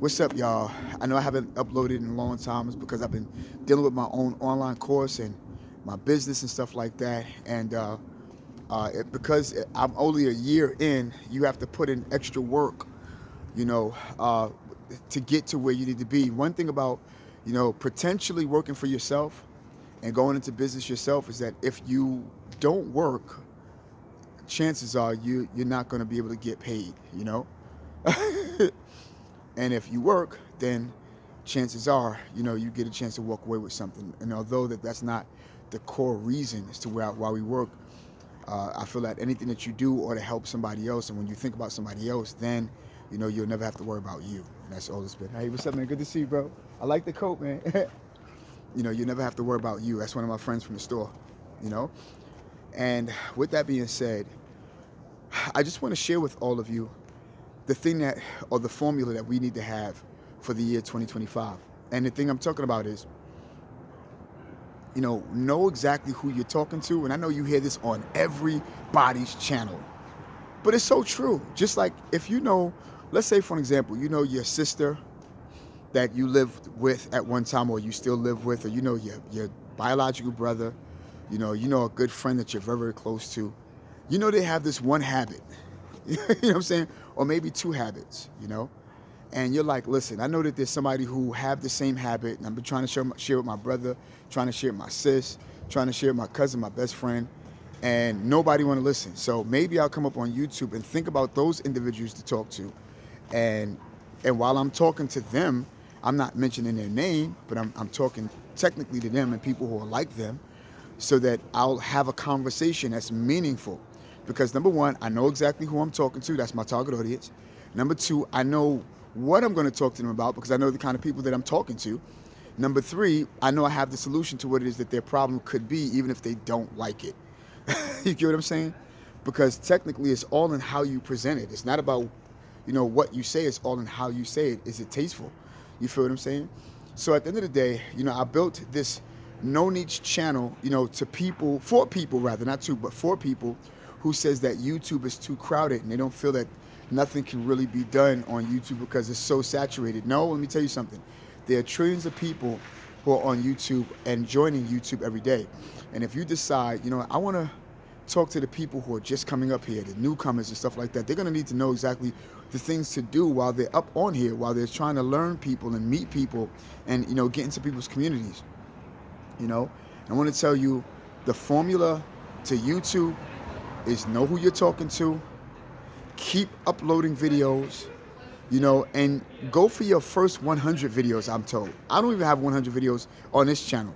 What's up, y'all? I know I haven't uploaded in a long time. It's because I've been dealing with my own online course and my business and stuff like that. And because I'm only a year in, you have to put in extra work, you know, uh, to get to where you need to be. One thing about, potentially working for yourself and going into business yourself is that if you don't work, chances are you're not going to be able to get paid, And if you work, then chances are, you get a chance to walk away with something. And although that's not the core reason as to why we work, I feel that anything that you do or to help somebody else, and when you think about somebody else, then you'll never have to worry about you. And that's all it's been. Hey, what's up, man? Good to see you, bro. I like the coat, man. You never have to worry about you. That's one of my friends from the store. You know. And with that being said, I just want to share with all of you the thing that, or the formula that we need to have for the year 2025. And the thing I'm talking about is, know exactly who you're talking to. And I know you hear this on everybody's channel, but it's so true. Just like if let's say for an example, your sister that you lived with at one time, or you still live with, or your biological brother, a good friend that you're very, very close to. They have this one habit. You know what I'm saying? Or maybe two habits, And you're like, listen, I know that there's somebody who have the same habit, and I've been trying to share with my brother, trying to share with my sis, trying to share with my cousin, my best friend, and nobody want to listen. So maybe I'll come up on YouTube and think about those individuals to talk to. And while I'm talking to them, I'm not mentioning their name, but I'm talking technically to them and people who are like them, so that I'll have a conversation that's meaningful. Because number one, I know exactly who I'm talking to. That's my target audience. Number two, I know what I'm going to talk to them about because I know the kind of people that I'm talking to. Number three, I know I have the solution to what it is that their problem could be, even if they don't like it. You get what I'm saying? Because technically, it's all in how you present it. It's not about, what you say. It's all in how you say it. Is it tasteful? You feel what I'm saying? So at the end of the day, I built this no niche channel, to people, for people rather, not to, but for people who says that YouTube is too crowded and they don't feel that nothing can really be done on YouTube because it's so saturated. No, let me tell you something. There are trillions of people who are on YouTube and joining YouTube every day. And if you decide, I want to talk to the people who are just coming up here, the newcomers and stuff like that, they're going to need to know exactly the things to do while they're up on here, while they're trying to learn people and meet people and, get into people's communities. I want to tell you the formula to YouTube is know who you're talking to, keep uploading videos, and go for your first 100 videos, I'm told. I don't even have 100 videos on this channel,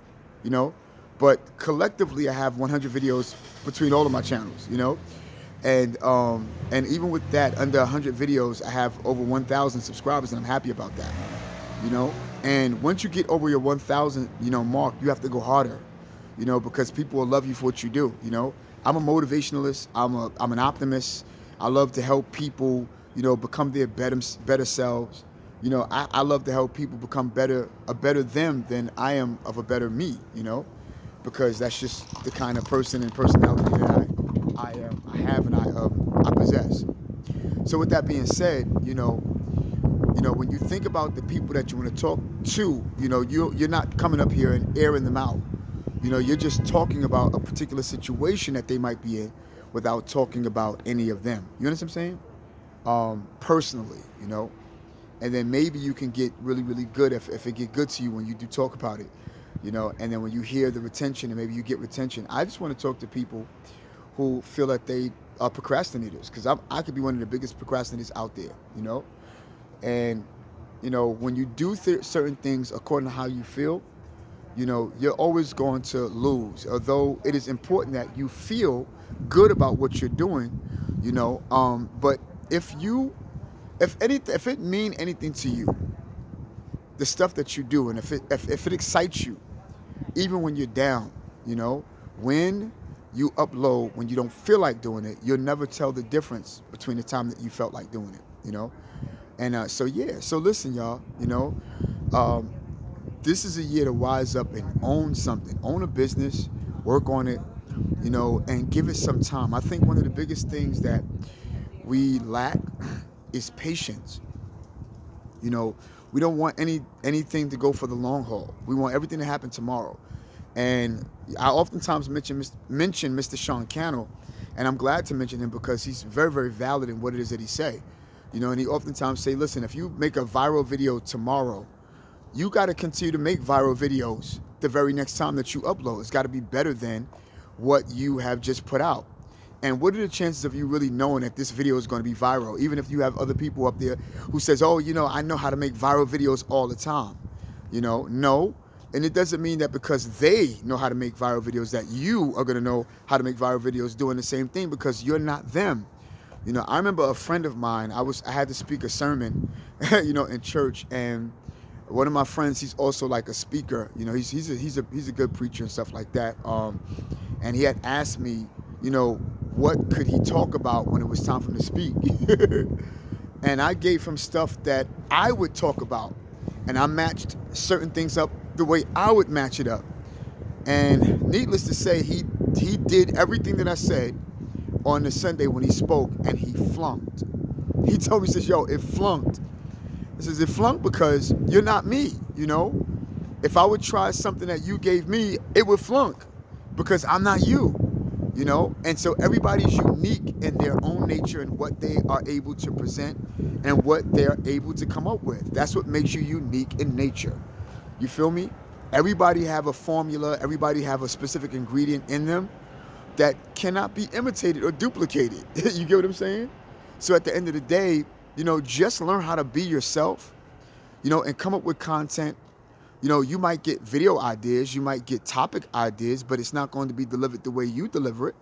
but collectively I have 100 videos between all of my channels, and even with that, under 100 videos, I have over 1,000 subscribers, and I'm happy about that, and once you get over your 1,000, mark, you have to go harder, because people will love you for what you do, I'm a motivationalist. I'm an optimist. I love to help people, become their better selves. I love to help people become a better them than I am of a better me, because that's just the kind of person and personality that I have and I possess. So with that being said, when you think about the people that you want to talk to, you're not coming up here and airing them out. You're just talking about a particular situation that they might be in without talking about any of them. You understand what I'm saying? Personally, and then maybe you can get really, really good if it get good to you when you do talk about it, and then when you hear the retention and maybe you get retention. I just want to talk to people who feel that they are procrastinators, because I could be one of the biggest procrastinators out there, and, when you do certain things according to how you feel, you're always going to lose. Although it is important that you feel good about what you're doing, but if it mean anything to you, the stuff that you do, and if it excites you, even when you're down, when you upload, when you don't feel like doing it, you'll never tell the difference between the time that you felt like doing it, And so listen, y'all, this is a year to wise up and own something, own a business, work on it, and give it some time. I think one of the biggest things that we lack is patience. You know, we don't want anything to go for the long haul. We want everything to happen tomorrow. And I oftentimes mention Mr. Sean Cannell, and I'm glad to mention him because he's very, very valid in what it is that he say. You know, and he oftentimes say, listen, if you make a viral video tomorrow, you got to continue to make viral videos the very next time that you upload. It's got to be better than what you have just put out. And what are the chances of you really knowing that this video is going to be viral, even if you have other people up there who says, oh, you know, I know how to make viral videos all the time. You know, no. And it doesn't mean that because they know how to make viral videos that you are going to know how to make viral videos doing the same thing, because you're not them. You know, I remember a friend of mine, I had to speak a sermon, you know, in church, and one of my friends, he's also like a speaker. You know, he's a good preacher and stuff like that. And he had asked me, you know, what could he talk about when it was time for him to speak? And I gave him stuff that I would talk about, and I matched certain things up the way I would match it up. And needless to say, he did everything that I said on the Sunday when he spoke, and he flunked. He told me, he says, yo, it flunked. He says, it flunked because you're not me, you know? If I would try something that you gave me, it would flunk because I'm not you, you know? And so everybody's unique in their own nature and what they are able to present and what they're able to come up with. That's what makes you unique in nature. You feel me? Everybody have a formula. Everybody have a specific ingredient in them that cannot be imitated or duplicated. You get what I'm saying? So at the end of the day, you know, just learn how to be yourself, you know, and come up with content. You know, you might get video ideas, you might get topic ideas, but it's not going to be delivered the way you deliver it,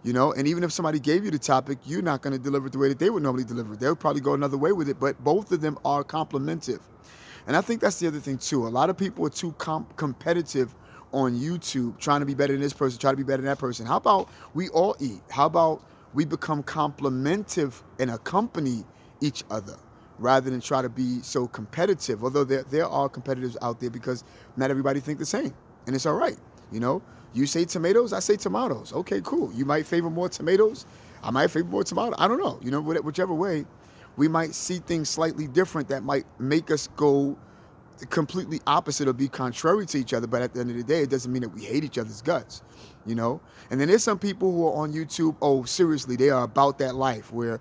you know. And even if somebody gave you the topic, you're not going to deliver it the way that they would normally deliver it. They'll probably go another way with it, but both of them are complementive. And I think that's the other thing too. A lot of people are too competitive on YouTube, trying to be better than this person, trying to be better than that person. How about we all eat? How about we become complementive and accompany each other rather than try to be so competitive? Although there are competitors out there, because not everybody think the same, and it's all right. You know, you say tomatoes, I say tomatoes. Okay, cool. You might favor more tomatoes, I might favor more tomato. I don't know. You know, whichever way, we might see things slightly different that might make us go completely opposite or be contrary to each other. But at the end of the day, it doesn't mean that we hate each other's guts, you know. And then there's some people who are on YouTube, oh, seriously, they are about that life where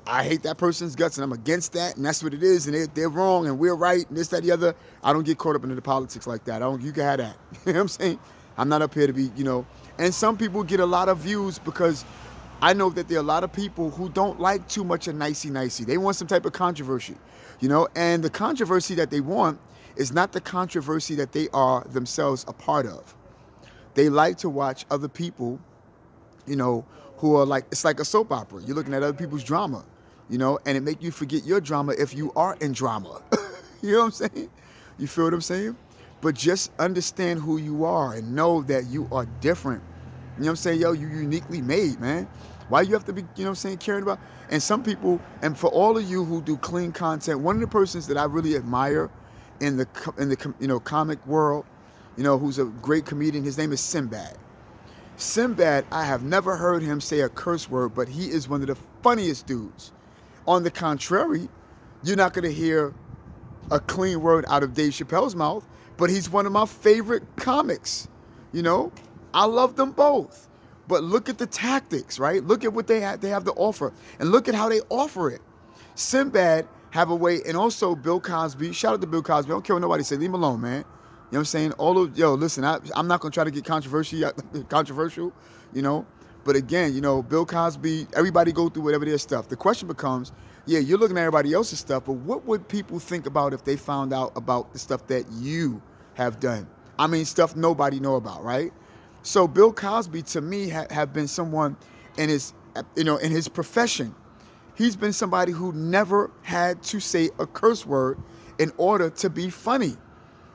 I hate that person's guts and I'm against that, and that's what it is, and they're wrong and we're right, and this, that, the other. I don't get caught up into the politics like that. You can have that. You know what I'm saying? I'm not up here to be, you know. And some people get a lot of views because I know that there are a lot of people who don't like too much of nicey-nicey. They want some type of controversy, you know. And the controversy that they want is not the controversy that they are themselves a part of. They like to watch other people, you know, who are like, it's like a soap opera. You're looking at other people's drama, you know, and it make you forget your drama if you are in drama. You know what I'm saying? You feel what I'm saying? But just understand who you are and know that you are different. You know what I'm saying? Yo, you're uniquely made, man. Why you have to be, you know what I'm saying, caring about? And some people, and for all of you who do clean content, one of the persons that I really admire in the you know, comic world, you know, who's a great comedian, his name is Sinbad. Sinbad, I have never heard him say a curse word, but he is one of the funniest dudes. On the contrary, you're not going to hear a clean word out of Dave Chappelle's mouth, but he's one of my favorite comics. You know, I love them both. But look at the tactics, right? Look at what they have to offer, and look at how they offer it. Sinbad have a way, and also Bill Cosby. Shout out to Bill Cosby. I don't care what nobody say. Leave him alone, man. You know what I'm saying? Listen, I'm not going to try to get controversial, you know. But again, you know, Bill Cosby, everybody go through whatever their stuff. The question becomes, yeah, you're looking at everybody else's stuff, but what would people think about if they found out about the stuff that you have done? I mean, stuff nobody know about, right? So Bill Cosby, to me, have been someone in his, you know, in his profession. He's been somebody who never had to say a curse word in order to be funny.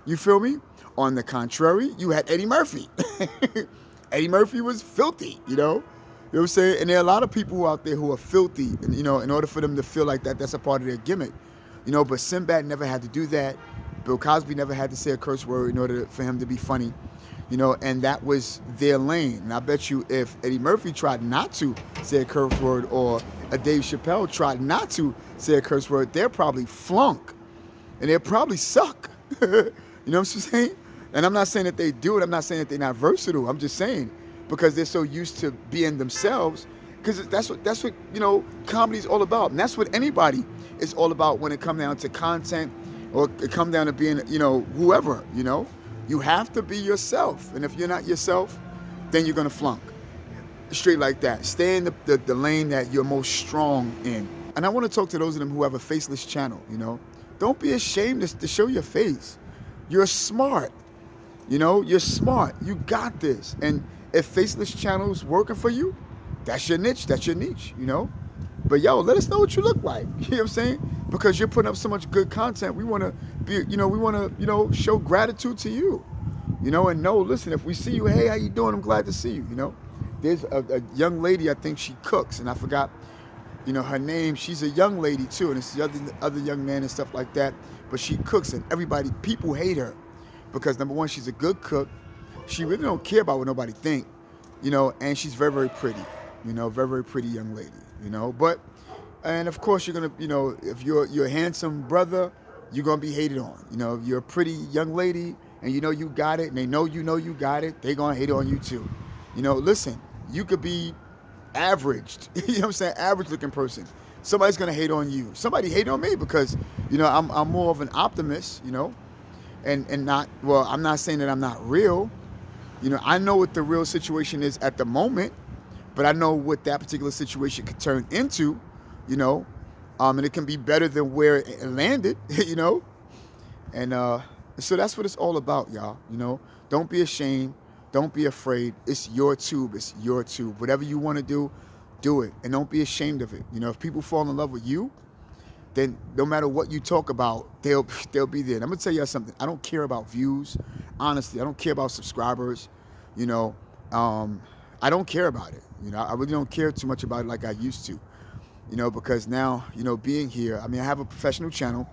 You feel me? On the contrary, you had Eddie Murphy. Eddie Murphy was filthy, you know? You know what I'm saying? And there are a lot of people out there who are filthy, and, you know, in order for them to feel like that's a part of their gimmick. You know, but Sinbad never had to do that. Bill Cosby never had to say a curse word in order for him to be funny. You know, and that was their lane. And I bet you if Eddie Murphy tried not to say a curse word, or a Dave Chappelle tried not to say a curse word, they'll probably flunk. and they'll probably suck. You know what I'm saying? And I'm not saying that they do it. I'm not saying that they're not versatile. I'm just saying because they're so used to being themselves. Because that's what comedy's all about, and that's what anybody is all about when it comes down to content, or it comes down to being whoever. You have to be yourself, and if you're not yourself, then you're gonna flunk. Straight like that. Stay in the lane that you're most strong in. And I want to talk to those of them who have a faceless channel. Don't be ashamed to show your face. You're smart. You're smart. You got this. And if faceless channel's working for you, that's your niche. That's your niche. But let us know what you look like. You know what I'm saying? Because you're putting up so much good content. We want to be, we want to, show gratitude to you. And listen, if we see you, hey, how you doing? I'm glad to see you. There's a young lady, I think she cooks, and I forgot, her name. She's a young lady too, and it's the other young man and stuff like that. But she cooks, and people hate her because number one, she's a good cook. She really don't care about what nobody think, and she's very, very pretty, very, very pretty young lady, and of course you're gonna, if you're a handsome brother, you're gonna be hated on. If you're a pretty young lady and you got it, and they know you got it, they gonna hate on you too. Listen, you could be averaged, average looking person. Somebody's gonna hate on you. Somebody hate on me because, I'm more of an optimist, and not, well, I'm not saying that I'm not real. I know what the real situation is at the moment, but I know what that particular situation could turn into, and it can be better than where it landed, and so that's what it's all about, y'all. Don't be ashamed. Don't be afraid. It's your tube. It's your tube. Whatever you want to do it. And don't be ashamed of it. If people fall in love with you, then no matter what you talk about, they'll be there. And I'm going to tell you something. I don't care about views. Honestly, I don't care about subscribers. I don't care about it. I really don't care too much about it like I used to. Because now, being here, I have a professional channel.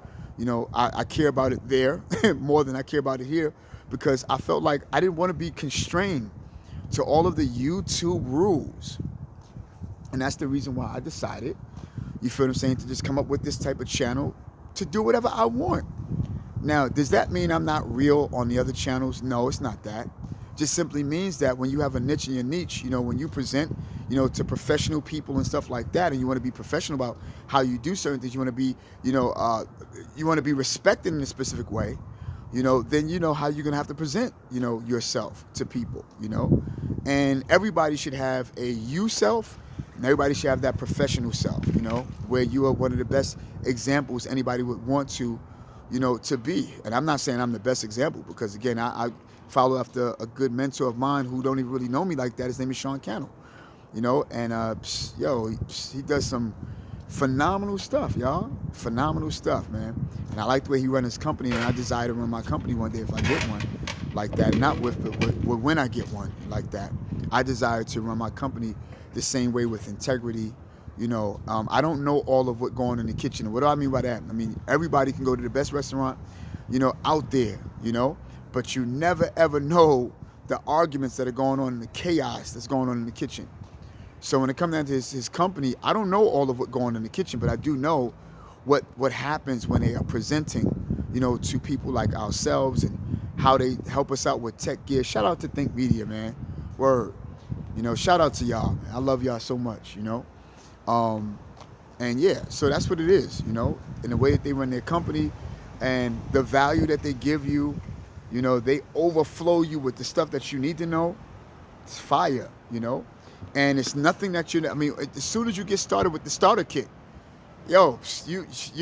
I care about it there more than I care about it here. Because I felt like I didn't want to be constrained to all of the YouTube rules. And that's the reason why I decided, you feel what I'm saying, to just come up with this type of channel to do whatever I want. Now, does that mean I'm not real on the other channels? No, it's not that. Just simply means that when you have a niche in your niche, when you present, to professional people and stuff like that, and you want to be professional about how you do certain things, you want to be, you want to be respected in a specific way, then how you're gonna have to present, yourself to people, and everybody should have a you self, and everybody should have that professional self, where you are one of the best examples anybody would want to be. And I'm not saying I'm the best example, because again, I follow after a good mentor of mine who don't even really know me like that. His name is Sean Cannell, and he does some phenomenal stuff, y'all. Phenomenal stuff, man. And I like the way he runs his company, and I desire to run my company one day if I get one like that. Not with when I get one like that. I desire to run my company the same way, with integrity. I don't know all of what's going on in the kitchen. What do I mean by that? Everybody can go to the best restaurant, out there, but you never ever know the arguments that are going on, and the chaos that's going on in the kitchen. So when it comes down to his company, I don't know all of what's going on in the kitchen, but I do know what happens when they are presenting, to people like ourselves, and how they help us out with tech gear. Shout out to Think Media, man. Word. Shout out to y'all, man. I love y'all so much, and yeah, so that's what it is, in the way that they run their company and the value that they give you, they overflow you with the stuff that you need to know. It's fire, and it's nothing that as soon as you get started with the starter kit, you're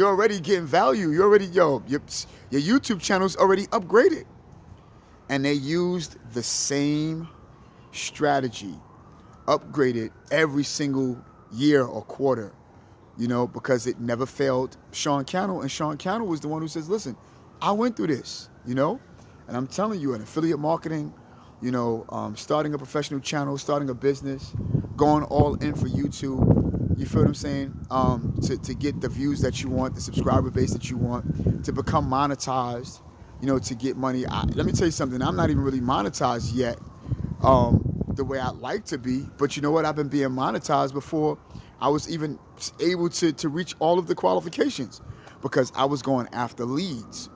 already getting value. You're already, your YouTube channel's already upgraded. And they used the same strategy, upgraded every single year or quarter, because it never failed Sean Cannell. And Sean Cannell was the one who says, listen, I went through this, and I'm telling you, in affiliate marketing, starting a professional channel, starting a business, going all in for YouTube, you feel what I'm saying? To get the views that you want, the subscriber base that you want, to become monetized, to get money. Let me tell you something, I'm not even really monetized yet, the way I'd like to be, but you know what? I've been being monetized before I was even able to reach all of the qualifications. because I was going after leads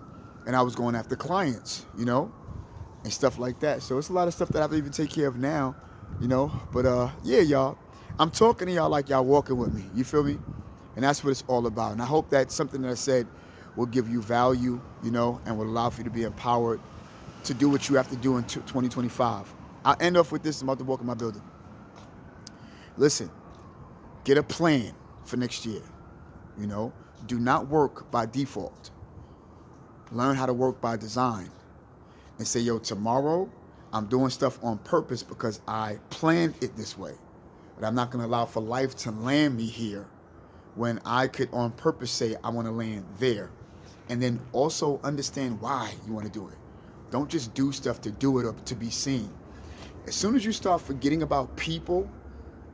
and I was going after clients, and stuff like that. So it's a lot of stuff that I have to even take care of now, But yeah, y'all, I'm talking to y'all like y'all walking with me. You feel me? And that's what it's all about. And I hope that something that I said will give you value, and will allow for you to be empowered to do what you have to do in 2025. I'll end off with this. I'm about to walk in my building. Listen, get a plan for next year. Do not work by default. Learn how to work by design. And say, yo, tomorrow I'm doing stuff on purpose because I planned it this way. But I'm not going to allow for life to land me here when I could on purpose say I want to land there. And then also understand why you want to do it. Don't just do stuff to do it or to be seen. As soon as you start forgetting about people,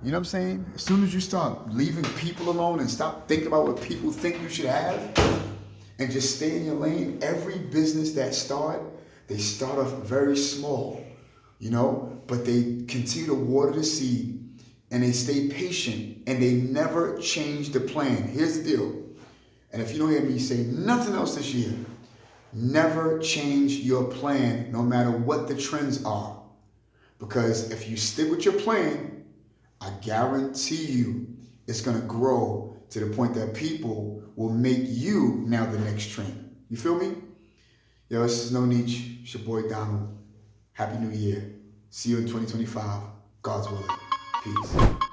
you know what I'm saying? As soon as you start leaving people alone and stop thinking about what people think you should have and just stay in your lane, every business that they start off very small, but they continue to water the seed and they stay patient and they never change the plan. Here's the deal. And if you don't hear me say nothing else this year, never change your plan no matter what the trends are. Because if you stick with your plan, I guarantee you it's going to grow to the point that people will make you now the next trend. You feel me? Yo, this is No Niche. It's your boy Donald. Happy New Year. See you in 2025. God's willing. Peace.